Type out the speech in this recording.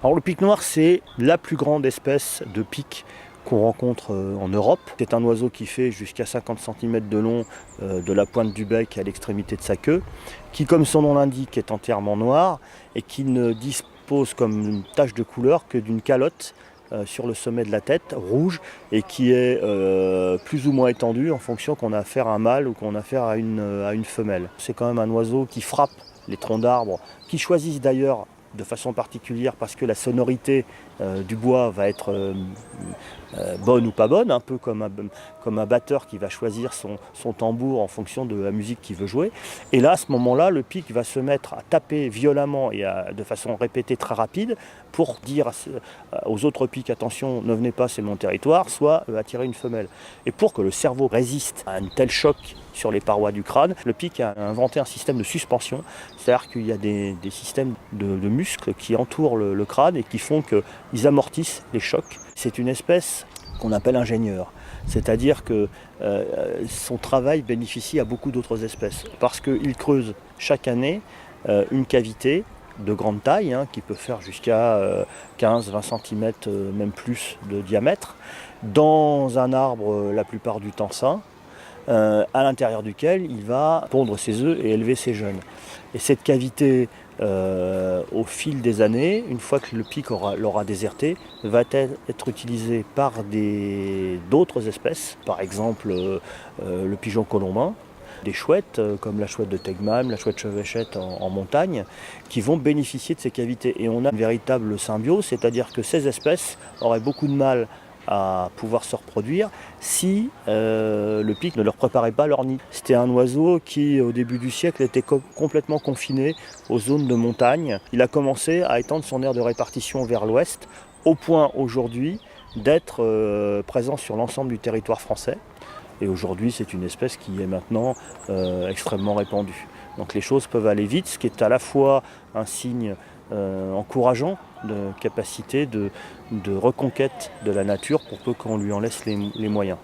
Alors le pic noir, c'est la plus grande espèce de pic qu'on rencontre en Europe. C'est un oiseau qui fait jusqu'à 50 cm de long de la pointe du bec à l'extrémité de sa queue, qui, comme son nom l'indique, est entièrement noir et qui ne dispose comme une tache de couleur que d'une calotte sur le sommet de la tête, rouge, et qui est plus ou moins étendue en fonction qu'on a affaire à un mâle ou qu'on a affaire à une femelle. C'est quand même un oiseau qui frappe les troncs d'arbres, qui choisissent d'ailleurs de façon particulière parce que la sonorité du bois va être bonne ou pas bonne, un peu comme un batteur qui va choisir son tambour en fonction de la musique qu'il veut jouer. Et là, à ce moment-là, le pic va se mettre à taper violemment et de façon répétée très rapide pour dire aux autres pics, attention, ne venez pas, c'est mon territoire, soit attirer une femelle. Et pour que le cerveau résiste à un tel choc sur les parois du crâne, le pic a inventé un système de suspension, c'est-à-dire qu'il y a des systèmes de muscles qui entourent le crâne et qui font qu'ils amortissent les chocs. C'est une espèce qu'on appelle ingénieur, c'est-à-dire que son travail bénéficie à beaucoup d'autres espèces, parce qu'il creuse chaque année une cavité de grande taille, qui peut faire jusqu'à 15-20 cm, même plus de diamètre, dans un arbre la plupart du temps sain, à l'intérieur duquel il va pondre ses œufs et élever ses jeunes. Et cette cavité, au fil des années, une fois que le pic l'aura déserté, va être utilisée par d'autres espèces, par exemple le pigeon colombin, des chouettes comme la chouette de Tegman, la chouette chevêchette en montagne, qui vont bénéficier de ces cavités. Et on a une véritable symbiose, c'est-à-dire que ces espèces auraient beaucoup de mal à pouvoir se reproduire si le pic ne leur préparait pas leur nid. C'était un oiseau qui, au début du siècle, était complètement confiné aux zones de montagne. Il a commencé à étendre son aire de répartition vers l'ouest, au point aujourd'hui d'être présent sur l'ensemble du territoire français. Et aujourd'hui, c'est une espèce qui est maintenant extrêmement répandue. Donc les choses peuvent aller vite, ce qui est à la fois un signe encourageant de capacité de reconquête de la nature pour peu qu'on lui en laisse les moyens.